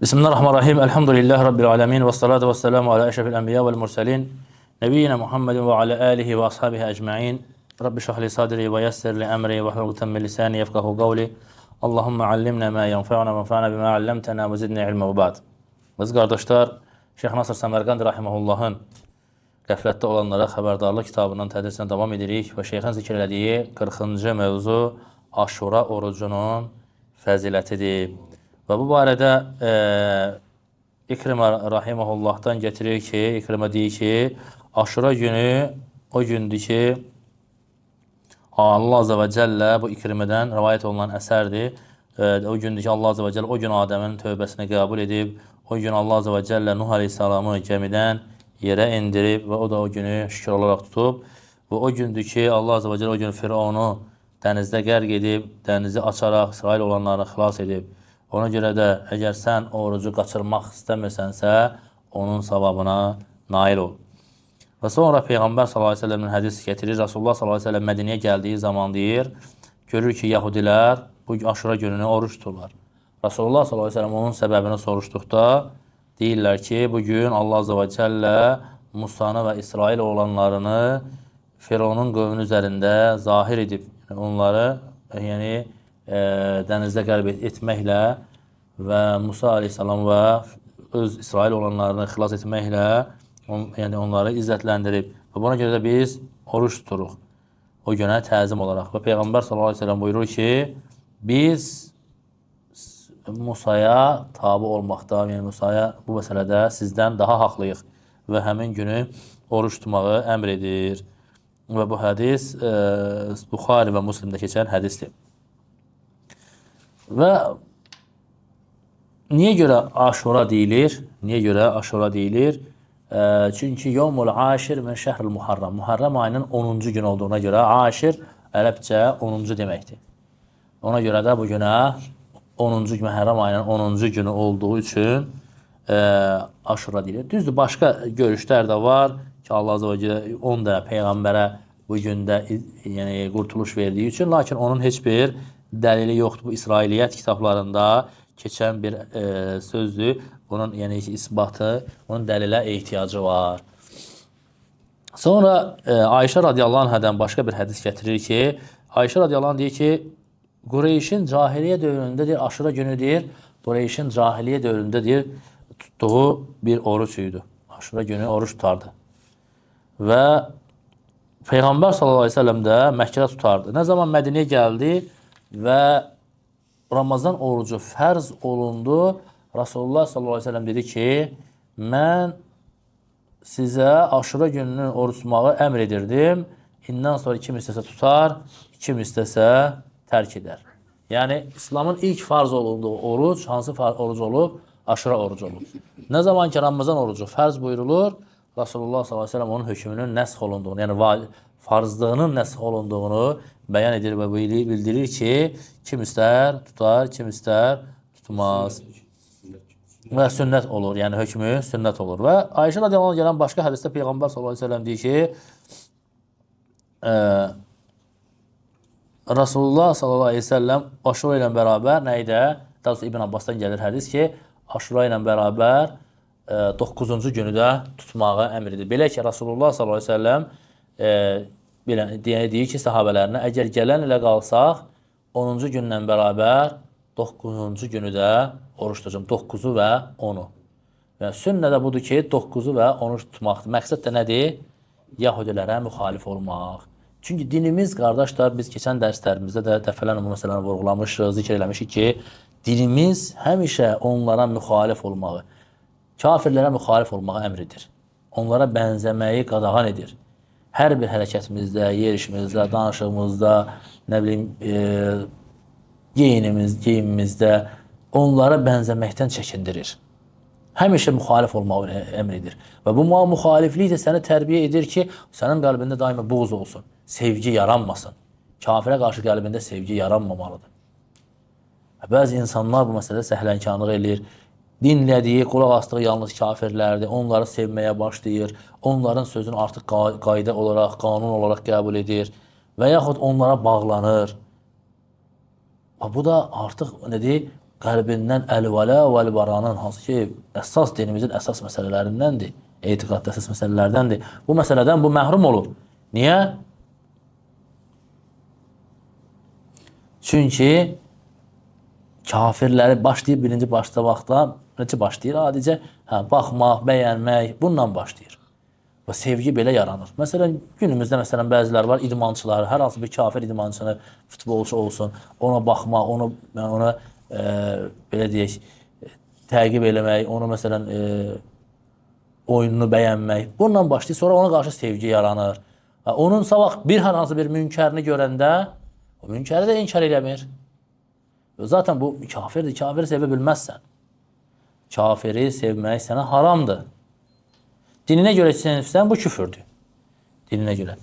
Bismillahirrahmanirrahim. Elhamdülillahi Rabbil alemin. Ve salatu ve selamu ala eşrefil enbiya vel murselin. Nebiyyina Muhammedin ve ala alihi ve ashabihi ecma'in. Rabbi şahli sadri ve yessir li emri ve hlul min lisani yefkahu qavli. Allahümme allimna ma yenfa'una ve enfa'na bima allamtana ve zidni ilme ve ba'd. Biz qardaşlar, Şeyx Nasır Səmərqənd rahimehullahın qəflətdə olanlara xəbərdarlıq kitabından tədrisinə davam edirik və şeyxin zikr elədiyi 40-cı mövzu Aşura orucunun fəzilətidir. Və bu barədə İkrimə rahimehullahdan getirir ki, İkrimə deyir ki, Aşura günü o gündür ki, Allah Azze və Cəllə bu İkrimədən rivayət olunan əsərdir. O gündür ki, Allah Azze və Cəllə o gün Adəmin tövbəsini qəbul edib, o gün Allah Azze və Cəllə Nuh Aleyhisselamı gəmidən yerə indirib və o da o günü şükür olaraq tutub. Və o gündür ki, Allah Azze və Cəllə o gün Firavunu dənizdə qərq edib, dənizi açaraq İsrail olanları xilas edib. Ona görə də əgər sən orucu qaçırmaq istəmirsənsə, onun savabına nail ol. Və sonra Peyğəmbər s.ə.v-in hədisi getirir. Rasulullah s.ə.v Mədiniyə gəldiyi zaman deyir, görür ki, Yahudilər bu Aşura gününü oruç tuturlar. Rasulullah s.ə.v onun səbəbini soruşduqda deyirlər ki, bugün Allah Azze və Cəllə Musanı və İsrail oğlanlarını Firavunun qövmünün üzərində zahir edib. Onları dənizdə qərb etməklə və Musa aleyhissalam və öz İsrail olanlarını xilas etməklə onları izzətləndirib. Və buna görə də biz oruç tuturuq o günə təzim olaraq. Və Peyğəmbər s.ə.v buyurur ki, biz Musaya tabi olmaqda, Musaya bu məsələdə sizdən daha haqlıyıq və həmin günü oruç tutmağı əmr edir. Və bu hədis Buxari və Müslimdə keçən hədisdir. Və niyə görə Aşura deyilir? Niyə görə Aşura deyilir? Çünki Yevmul Aşir min şəhril Muharram. Muharram ayının 10-cu gün olduğuna görə Aşir ərəbcə 10-cu deməkdir. Ona görə də bu günə 10-cu Muharram ayının 10-cu günü olduğu üçün Aşura deyilir. Düzdür, başqa görüşlər də var ki, Allah Azze və Cəllə 10 da Peyğəmbərə bu gündə qurtuluş verdiyi üçün, lakin onun heç bir dəlili yoxdur. Bu İsrailiyyət kitablarında keçən bir sözdür. Bunun isbatı, onun dəlilə ehtiyacı var. Sonra Ayşə radiyallahu anhadan başqa bir hədis gətirir ki, Ayşə radiyallahu anh deyir ki, Qureyşin cahiliyyə dövründə Aşura günü deyir, Qureyşin cahiliyyə dövründə deyir, tutduğu bir oruç idi. Aşura günü oruç tutardı. Və Peyğəmbər s.ə.v də Məkkədə tutardı. Nə zaman Mədiniyə gəldi və Ramazan orucu fərz olundu, Rasulullah s.ə.v dedi ki, mən sizə Aşura gününün oruç tutmağı əmr edirdim. İndən sonra kim istəsə tutar, kim istəsə tərk edər. Yəni, İslamın ilk farz olunduğu oruc, hansı oruc olub? Aşura orucu olub. Nə zaman ki, Ramazan orucu fərz buyurulur, Rasulullah s.ə.v onun hökmünün nəsx olunduğunu, yəni farzlığının nəsx olunduğunu bəyan edir və bildirir ki, kim istər tutar, kim istər tutmaz. Və sünnət olur, yəni hökmü sünnət olur. Və Ayşə radiyallahu anh gələn başqa hədisdə Peyğəmbər s.ə.v deyir ki, Rasulullah s.ə.v Aşura ilə bərabər nə idi? Daha sonra İbn Abbasdan gəlir hədis ki, Aşura ilə bərabər 9-cu günü də tutmağı əmr edir. Belə ki, Rasulullah s.ə.v deyir ki, sahabələrinə, əgər gələn ilə qalsaq, 10-cu gündən bərabər 9-cu günü də oruç tutacağım. 9-u və 10-u. Yəni, sünnə də budur ki, 9-u və 10-u tutmaqdır. Məqsəd də nədir? Yahudilərə müxalif olmaq. Çünki dinimiz, qardaşlar, biz keçən dərslərimizdə də dəfələrlə bu məsələni vurğulamışıq, zikr eləmişik ki, dinimiz həmişə onlara müxalif olmağı, kafirlərə müxalif olmağı əmr edir. Onlara bənzəməyi qadağan edir. Hər bir hərəkətimizdə, yerişimizdə, danışığımızda, geyimimizdə onlara bənzəməkdən çəkindirir. Həmişə müxalif olmağı əmr edir. Və bu müxaliflik də səni tərbiyə edir ki, sənin qəlbində daima buğz olsun, sevgi yaranmasın. Kafirə qarşı qəlbində sevgi yaranmamalıdır. Bəzi insanlar bu məsələdə səhlənkarlıq edir. Dinlədiyi, qulaq asdığı yalnız kafirlərdir. Onları sevməyə başlayır. Onların sözünü artıq qayda olaraq, qanun olaraq qəbul edir. Və yaxud onlara bağlanır. Bu da artıq qəlbindən əl-vələ və əl-baranın, hansı ki, əsas dinimizin əsas məsələlərindəndir, etiqadda əsas məsələlərdəndir. Bu məsələdən bu məhrum olur. Niyə? Çünki kafirləri başlayıb birinci başlamaqda, necə başlayır? Adicə baxmaq, bəyənmək, bununla başlayır. Və sevgi belə yaranır. Məsələn, günümüzdə məsələn bəzilər var, idmançılar, hər hansı bir kafir idmançını, futbolçu olsun, ona baxmaq, ona belə deyək, təqib eləmək, onu məsələn oyununu bəyənmək. Bununla başlayır, sonra ona qarşı sevgi yaranır. Onun sabah hər hansı bir münkərini görəndə o münkəri də inkar eləmir. Zaten bu kafirdir, kafiri sevə bilməzsən. Kafiri sevmək sənə haramdır. Dininə görə sevsən, bu küfürdür. Dininə görə.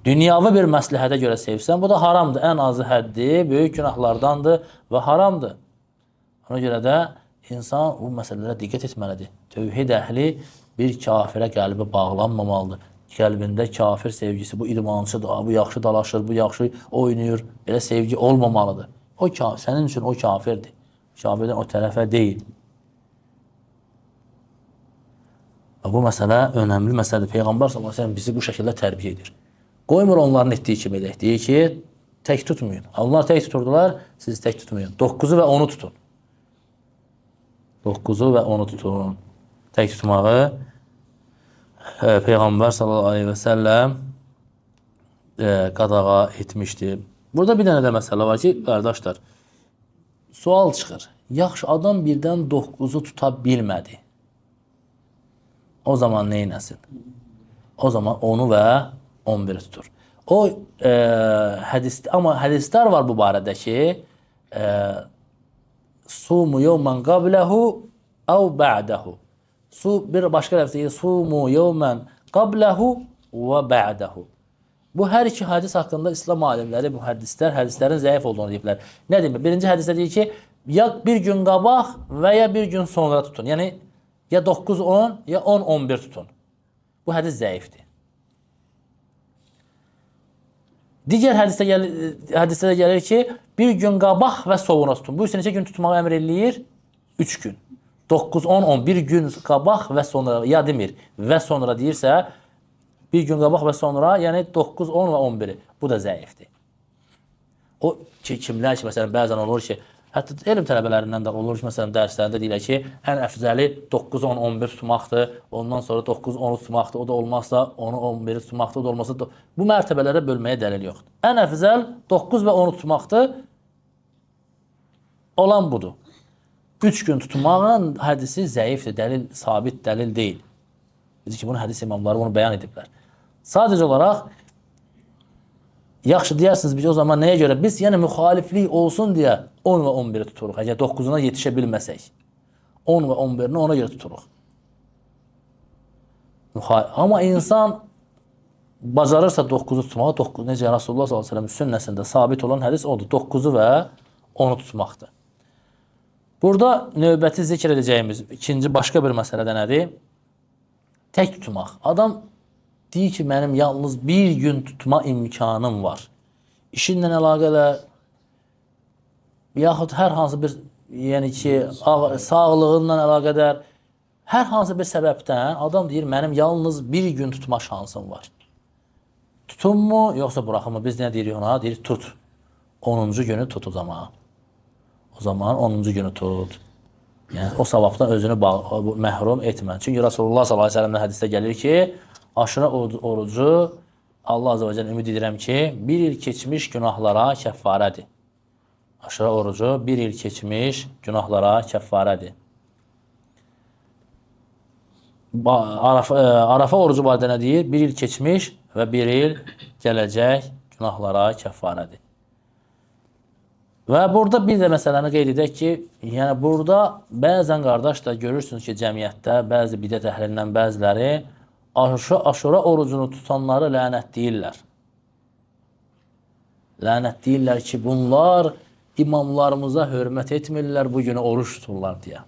Dünyavi bir məsləhətə görə sevsən, bu da haramdır. Ən azı həddi, böyük günahlardandır və haramdır. Ona görə də insan bu məsələlərə diqqət etməlidir. Tövhid əhli bir kafirə qəlbi bağlanmamalıdır. Qəlbində kafir sevgisi, bu idmançıdır, bu yaxşı dalaşır, bu yaxşı oynayır, belə sevgi olmamalıdır. O sənin üçün o kafirdir. Kafirdən o tərəfə deyil. Bu məsələ önəmli məsələdir. Peyğəmbər sallallahu əleyhi və səlləm bizi bu şəkildə tərbiyə edir. Qoymur onların etdiyi kimi edək. Deyir ki, tək tutmayın. Onlar tək tuturdular, siz tək tutmayın. 9-u və 10-u tutun. 9-u və 10-u tutun. Tək tutmağı Peyğəmbər sallallahu əleyhi və səlləm qadağa etmişdir. Burada bir dənə də məsələ var ki, qardaşlar, sual çıxır. Yaxşı, adam birdən 9-u tuta bilmədi. O zaman nə etsin? O zaman 10-u və 11-i tutur. Amma hədislər var bu barədə ki, sumu yevmən qabləhu əv bə'dəhu. Bir başqa ləfz deyir, sumu yevmən qabləhu və bə'dəhu. Bu hər iki hədis haqqında İslam alimləri bu hədislərin zəif olduğunu deyiblər. Nə demir? Birinci hədisdə deyir ki, ya bir gün qabaq və ya bir gün sonra tutun. Yəni, ya 9-10, ya 10-11 tutun. Bu hədis zəifdir. Digər hədisdə gəlir ki, bir gün qabaq və sonra tutun. Bu neçə gün tutmağı əmr eləyir? 3 gün. 9-10-10, bir gün qabaq və sonra, ya demir, və sonra deyirsə, bir gün qabaq və sonra, yəni 9-10 və 11-i. Bu da zəifdir. O kimlər ki, məsələn, bəzən olur ki, hətta elm tələbələrindən də olur ki, məsələn, dərslərində deyilər ki, ən əfzəli 9-10-11 tutmaqdır, ondan sonra 9-10 tutmaqdır, o da olmazsa 10-11 tutmaqdır, o da olmazsa... Bu mərtəbələrə bölməyə dəlil yoxdur. Ən əfzəl 9 və 10 tutmaqdır, olan budur. 3 gün tutmağın hədisi zəifdir, dəlil, sabit dəlil deyil. Biz ki, bunu hədis imamları bunu bəyan ediblər. Sadəcə olaraq, yaxşı deyərsiniz biz o zaman nəyə görə? Biz yəni müxaliflik olsun deyə 10 və 11-i tuturuq. Əgər 9-una yetişə bilməsək, 10 və 11-ni ona görə tuturuq. Amma insan bacarırsa 9-u tutmağı, necə Rasulullah s.ə.v sünnəsində sabit olan hədis odur. 9-u və 10-u tutmaqdır. Burada növbəti zikr edəcəyimiz ikinci başqa bir məsələ də nədir? Tək tutmaq. Adam deyir ki, mənim yalnız bir gün tutma imkanım var. İşinlə əlaqədar, yaxud hər hansı bir, yəni ki, sağlığınla əlaqədar, hər hansı bir səbəbdən adam deyir, mənim yalnız bir gün tutma şansım var. Tutunmu, yoxsa buraxımı? Biz nə deyirik ona? Deyirik, tut. 10-cu günü tut o zaman. O zaman 10-cu günü tut. Yəni, o savabdan özünü məhrum etmə. Çünki Rasulullah s.ə.v hədisdə gəlir ki, aşırı orucu Allah azə ümid edirəm ki, bir il keçmiş günahlara kəffarədir. Aşırı orucu bir il keçmiş günahlara kəffarədir. Arafa orucu barədə nə deyir? Bir il keçmiş və bir il gələcək günahlara kəffarədir. Və burada bir də məsələni qeyd edək ki, yəni burada bəzən qardaş da görürsünüz ki, cəmiyyətdə bəzi bidət əhlindən bəziləri aşura orucunu tutanları lənət deyirlər. Lənət deyirlər ki, bunlar imamlarımıza hörmət etmirlər, bu günü oruç tuturlar deyə.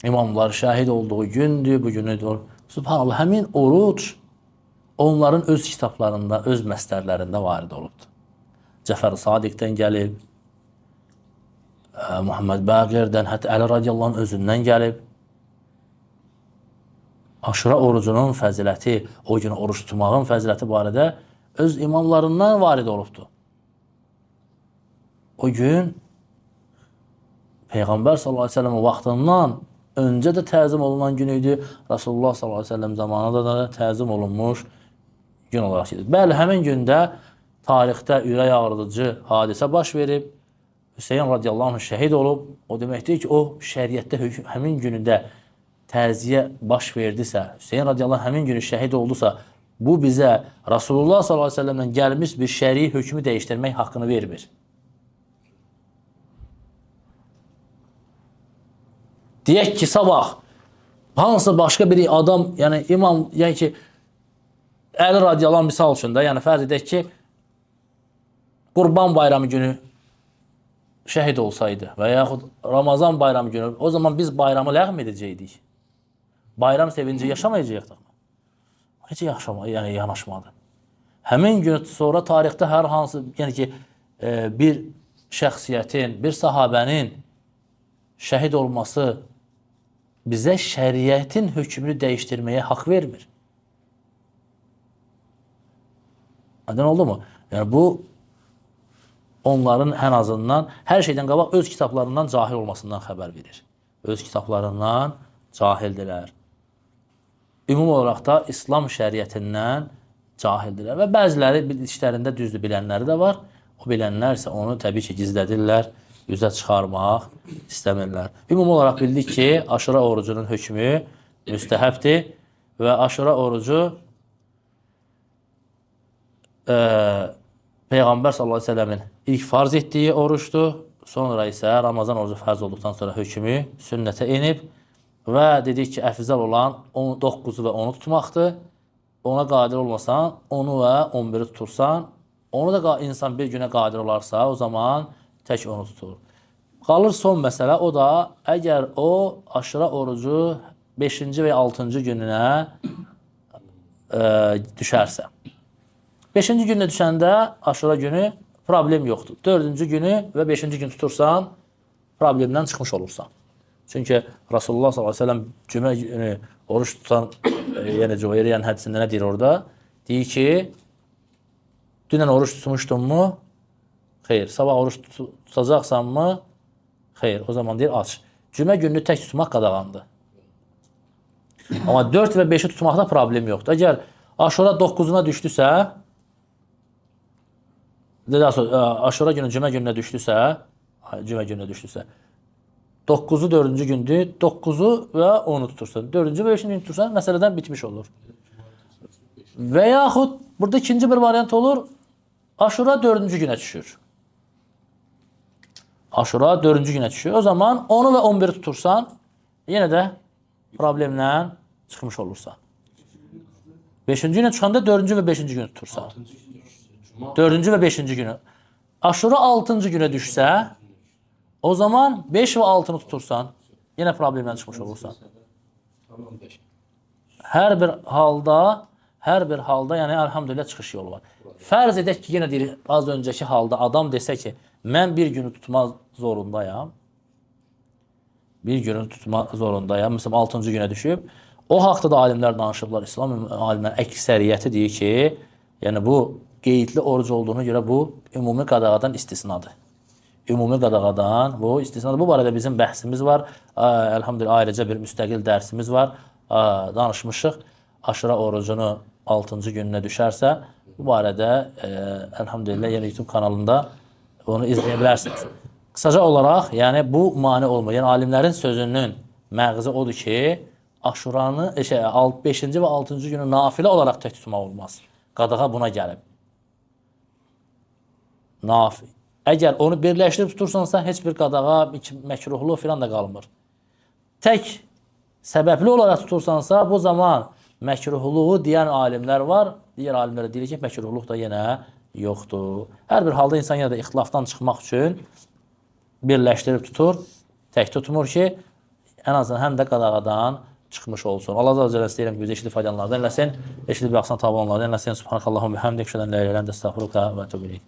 İmamlar şəhid olduğu gündür, bu günü Subhanallah, həmin oruc onların öz kitablarında, öz məslərlərində varid olubdur. Cəfər Sadiqdən gəlib, Muhammed Baqirdən, hətta Əli radiyallahu anh özündən gəlib. Aşura orucunun fəziləti, o gün oruç tutmağın fəziləti barədə öz imamlarından varid olubdur. O gün Peyğəmbər sallallahu əleyhi və səlləm vaxtından öncə də təzim olunan gün idi. Rasulullah sallallahu əleyhi və səlləm zamanında da təzim olunmuş gün olaraq gedir. Bəli, həmin gündə tarixdə ürək ağrıdıcı hadisə baş verib. Hüseyin radiyallahu anh şəhid olub. O deməkdir ki, o şəriətdə həmin günündə təziyə baş verdisə, Hüseyin radiyallahu anh həmin günü şəhid oldusa, bu bizə Rasulullah sallallahu əleyhi və səlləmdən gəlmiş bir şəri hökmü dəyişdirmək haqqını vermir. Deyək ki, sabah hansı başqa bir adam, yəni imam, yəni ki, Əli radiyallahu anh misal üçün də, yəni fərz edək ki, Qurban bayramı günü şəhid olsaydı və yaxud Ramazan bayramı günü, o zaman biz bayramı ləğm edəcəkdik. Bayram sevinci yaşamayacaqdıq. Heç yəni yanaşmadı. Həmin gün sonra tarixdə hər hansı, yəni ki, bir şəxsiyyətin, bir sahabənin şəhid olması bizə şəriətin hökmünü dəyişdirməyə haqq vermir. Aydın oldu mu? Yəni bu onların ən azından hər şeydən qabaq öz kitablarından cahil olmasından xəbər verir. Öz kitablarından cahildirlər. Ümumi olaraq da İslam şəriətindən cahildirlər və bəziləri işlərində düzdür bilənləri də var. O bilənlər isə onu təbii ki gizlədirlər, üzə çıxarmaq istəmirlər. Ümumi olaraq bildik ki, Aşura orucunun hökmü müstəhəbdir və Aşura orucu Peyğəmbər sallallahu əleyhi və səlləmin ilk farz etdiyi oruçdur. Sonra isə Ramazan orucu fərz olduqdan sonra hökmü sünnətə enib və dedik ki, əfzəl olan 9-u və 10-u tutmaqdır. Ona qadir olmasan, 10-u və 11-i tutursan, onu da insan bir günə qadir olarsa, o zaman tək onu tutur. Qalır son məsələ, o da əgər o Aşura orucu 5-ci və 6-cı gününə düşərsə. 5-ci günə düşəndə Aşura günü problem yoxdur. 4-cü günü və 5-ci gün tutursan, problemdən çıxmış olursan. Çünki Rasulullah sallallahu əleyhi və səlləm cümə günü oruç tutan, yəni Cüveyriyyənin hədisində nə deyir orada? Deyir ki, dünən oruç tutmuşdunmu? Xeyr. Sabah oruç tutacaqsanmı? Xeyr. O zaman deyir, aç. Cümə gününü tək tutmaq qadağandır. Amma 4 və 5-i tutmaqda problem yoxdur. Əgər Aşura 9-una düşdüsə, Aşura günü cümə gününə düşdüsə, 9-u 4-cü gündür, 9-u və 10-u tutursan. 4-cü və 5-ci günü tutursan, məsələdən bitmiş olur. Və yaxud, burada ikinci bir variant olur, Aşura 4-cü günə düşür. Aşura 4-cü günə düşür. O zaman 10-u və 11-i tutursan, yenə də problemlə çıxmış olursan. 5-ci günə çıxanda 4-cü və 5-ci günü tutursan. 4-cü və 5-ci günü. Aşura 6-cı günə düşsə, o zaman 5 və 6-nı tutursan, yenə problemlə çıxmış olursan. Hər bir halda, yəni elhamdülillah çıxış yolu var. Fərz edək ki, yenə deyir, az öncəki halda adam desə ki, mən bir günü tutmaq zorundayam. Bir günü tutmaq zorundayam. Məsələn, 6-cı günə düşüb. O haqda da alimlər danışıblar. İslam alimlər əksəriyyəti deyir ki, yəni bu qeydli oruc olduğuna görə bu ümumi qadağadan istisnadır. Ümumi qadağadan bu istisnadır. Bu barədə bizim bəhsimiz var. Elhamdülillah ayrıca bir müstəqil dərsimiz var. Danışmışıq. Aşura orucunu 6-cı gününə düşərsə, bu barədə elhamdülillah yəni YouTube kanalında onu izləyə bilərsiniz. Qısaca olaraq, yəni bu mane olmur. Yəni alimlərin sözünün məğzi odur ki, Aşuranı 5-ci və 6-cı günü nafilə olaraq tək tutmaq olmaz. Qadağa buna gəlib. Əgər onu birləşdirib tutursansa, heç bir qadağa, məkruhlu filan da qalmır. Tək səbəbli olaraq tutursansa, bu zaman məkruhluğu deyən alimlər var. Digər alimlərə deyir ki, məkruhluq da yenə yoxdur. Hər bir halda insan yenə də ixtilafdan çıxmaq üçün birləşdirib tutur, tək tutmur ki, ən azından həm də qadağadan çıxmış olsun. Allah azə və istəyirəm ki, bizi eşidib faydalanlardan eləsin, eşidib yaxsan tabi onlardan eləsin. Subhanakallahum və həmdik şədən lə ilə ləndə əstəğfiruka və təbu ileyk.